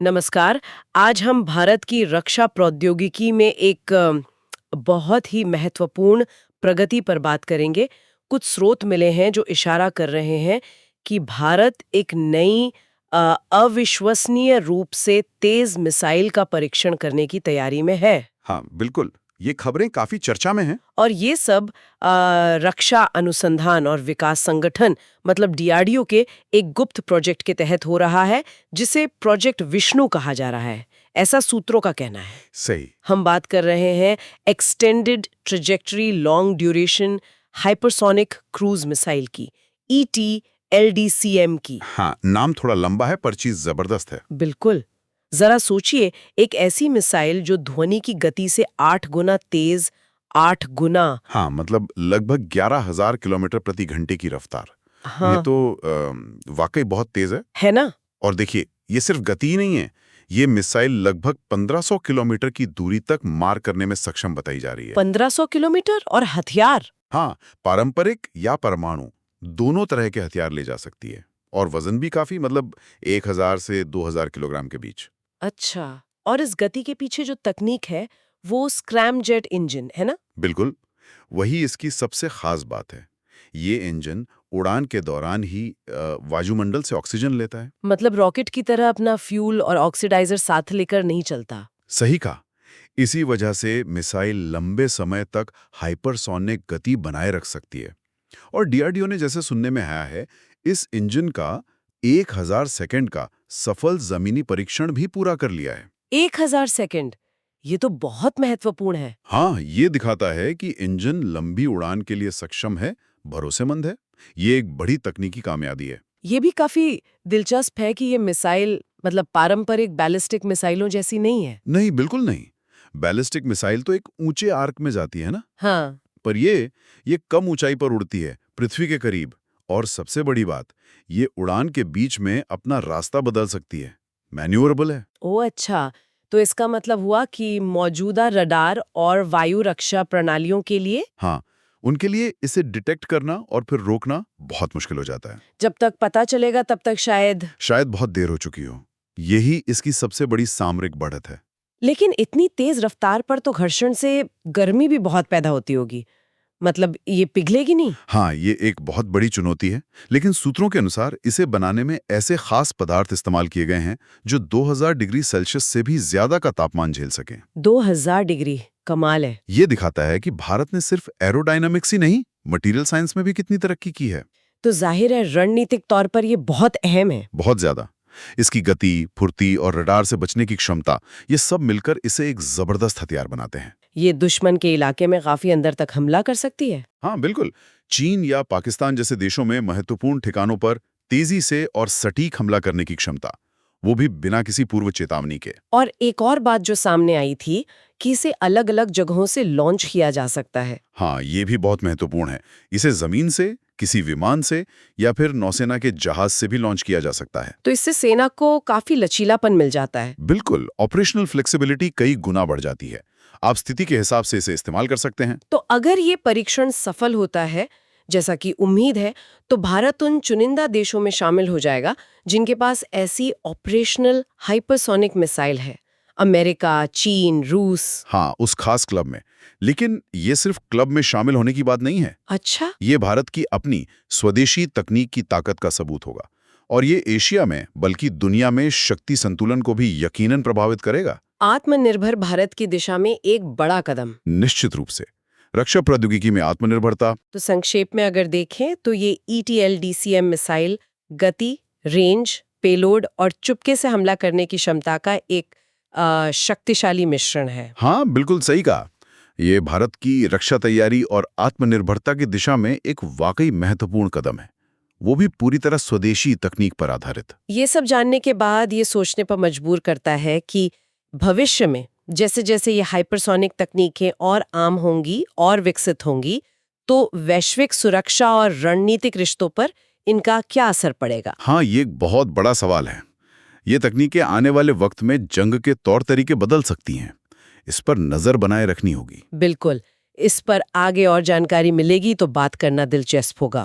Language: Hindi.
नमस्कार। आज हम भारत की रक्षा प्रौद्योगिकी में एक बहुत ही महत्वपूर्ण प्रगति पर बात करेंगे। कुछ स्रोत मिले हैं जो इशारा कर रहे हैं कि भारत एक नई अविश्वसनीय रूप से तेज मिसाइल का परीक्षण करने की तैयारी में है। हाँ, बिल्कुल। ये खबरें काफी चर्चा में हैं। और ये सब रक्षा अनुसंधान और विकास संगठन मतलब डीआरडीओ के एक गुप्त प्रोजेक्ट के तहत हो रहा है, जिसे प्रोजेक्ट विष्णु कहा जा रहा है, ऐसा सूत्रों का कहना है। सही। हम बात कर रहे हैं extended trajectory long duration hypersonic cruise missile की, ETLDCM की। हाँ, नाम थोड़ा लंबा है पर चीज जबरदस्त है। बिल्कुल। जरा सोचिए, एक ऐसी मिसाइल जो ध्वनि की गति से 8 गुना तेज, 8 गुना। हाँ, मतलब लगभग 11,000 किलोमीटर प्रति घंटे की रफ्तार। ये हाँ, तो वाकई बहुत तेज है ना? और देखिए, ये सिर्फ गति ही नहीं है। ये मिसाइल लगभग 1500 किलोमीटर की दूरी तक मार करने में सक्षम बताई जा रही है। 1500 किलोमीटर और हथियार। हाँ, पारंपरिक या परमाणु दोनों तरह के हथियार ले जा सकती है और वजन भी काफी, मतलब 1000 से 2000 किलोग्राम के बीच। अच्छा, और इस गति के पीछे जो तकनीक है वो स्क्रैमजेट इंजन है ना? बिल्कुल, वही इसकी सबसे खास बात है। ये इंजन उड़ान के दौरान ही वायुमंडल से ऑक्सीजन लेता है। मतलब रॉकेट की तरह अपना फ्यूल और ऑक्सीडाइजर साथ लेकर नहीं चलता। सही कहा। इसी वजह से मिसाइल लंबे समय तक हाइपरसोनिक गति बनाए रख सकती है। और डीआरडीओ ने जैसे सुनने में आया है, इस इंजन का 1000 सेकंड का सफल जमीनी परीक्षण भी पूरा कर लिया है। 1000 सेकंड, ये तो बहुत महत्वपूर्ण है। हाँ, ये दिखाता है कि इंजन लंबी उड़ान के लिए सक्षम है, भरोसेमंद है। ये एक बड़ी तकनीकी कामयाबी है। ये भी काफी दिलचस्प है कि ये मिसाइल मतलब पारंपरिक बैलिस्टिक मिसाइलों जैसी नहीं है। नहीं, बिल्कुल नहीं। बैलिस्टिक मिसाइल तो एक ऊंचे आर्क में जाती है ना, हाँ। पर ये कम ऊंचाई पर उड़ती है, पृथ्वी के करीब। और सबसे बड़ी बात, ये उड़ान के बीच में अपना रास्ता बदल सकती है, मैन्यूवरेबल है। ओह अच्छा, तो इसका मतलब हुआ कि मौजूदा रडार और वायु रक्षा प्रणालियों के लिए हाँ, उनके लिए इसे डिटेक्ट करना और फिर रोकना बहुत मुश्किल हो जाता है। जब तक पता चलेगा तब तक शायद बहुत देर हो चुकी हो। यही इसकी सबसे बड़ी सामरिक बढ़त है। लेकिन इतनी तेज रफ्तार पर तो घर्षण से गर्मी भी बहुत पैदा होती होगी। मतलब ये पिघलेगी नहीं? हाँ, ये एक बहुत बड़ी चुनौती है, लेकिन सूत्रों के अनुसार इसे बनाने में ऐसे खास पदार्थ इस्तेमाल किए गए हैं जो 2000 डिग्री सेल्सियस से भी ज्यादा का तापमान झेल सकें। 2000 डिग्री, कमाल है। ये दिखाता है कि भारत ने सिर्फ एरोडायनामिक्स ही नहीं, मटेरियल साइंस में भी कितनी तरक्की की है। तो जाहिर है रणनीतिक तौर पर ये बहुत अहम है। बहुत ज्यादा। इसकी गति, फुर्ती और रडार से बचने की क्षमता, ये सब मिलकर इसे एक जबरदस्त हथियार बनाते हैं। ये दुश्मन के इलाके में काफी अंदर तक हमला कर सकती है। हाँ, बिल्कुल। चीन या पाकिस्तान जैसे देशों में महत्वपूर्ण ठिकानों पर तेजी से और सटीक हमला करने की क्षमता, वो भी बिना किसी पूर्व चेतावनी के। और एक और बात जो सामने आई थी कि इसे अलग-अलग जगहों से लॉन्च किया जा सकता है। हाँ, ये भी बहुत महत्वपूर्ण है। इसे जमीन से, किसी विमान से या फिर नौसेना के जहाज से भी लॉन्च किया जा सकता है। तो इससे सेना को काफी लचीलापन मिल जाता है। बिल्कुल, ऑपरेशनल फ्लेक्सिबिलिटी कई गुना बढ़ जाती है। आप स्थिति के हिसाब से इसे इस्तेमाल कर सकते हैं। तो अगर ये परीक्षण सफल होता है, जैसा कि उम्मीद है, तो भारत उन चुनिंदा देशों में शामिल हो जाएगा जिनके पास ऐसी ऑपरेशनल हाइपरसोनिक मिसाइल है। अमेरिका, चीन, रूस। हाँ, उस खास क्लब में। लेकिन ये सिर्फ क्लब में शामिल होने की बात नहीं है। अच्छा, ये भारत की अपनी स्वदेशी तकनीक की ताकत का सबूत होगा और ये एशिया में बल्कि दुनिया में शक्ति संतुलन को भी यकीनन प्रभावित करेगा। आत्मनिर्भर भारत की दिशा में एक बड़ा कदम। निश्चित रूप से। रक्षा प्रौद्योगिकी में आत्मनिर्भरता। तो संक्षेप में अगर देखें तो ये ETLDCM मिसाइल गति, रेंज, पेलोड और चुपके से हमला करने की क्षमता का एक शक्तिशाली मिश्रण है। हाँ, बिल्कुल सही कहा। ये भारत की रक्षा तैयारी और आत्मनिर्भरता की दिशा में एक वाकई महत्वपूर्ण कदम है, वो भी पूरी तरह स्वदेशी तकनीक पर आधारित। ये सब जानने के बाद ये सोचने पर मजबूर करता है कि भविष्य में जैसे जैसे ये हाइपरसोनिक तकनीकें और आम होंगी और विकसित होंगी, तो वैश्विक सुरक्षा और रणनीतिक रिश्तों पर इनका क्या असर पड़ेगा? हाँ, ये एक बहुत बड़ा सवाल है। ये तकनीकें आने वाले वक्त में जंग के तौर तरीके बदल सकती हैं। इस पर नजर बनाए रखनी होगी। बिल्कुल, इस पर आगे और जानकारी मिलेगी तो बात करना दिलचस्प होगा।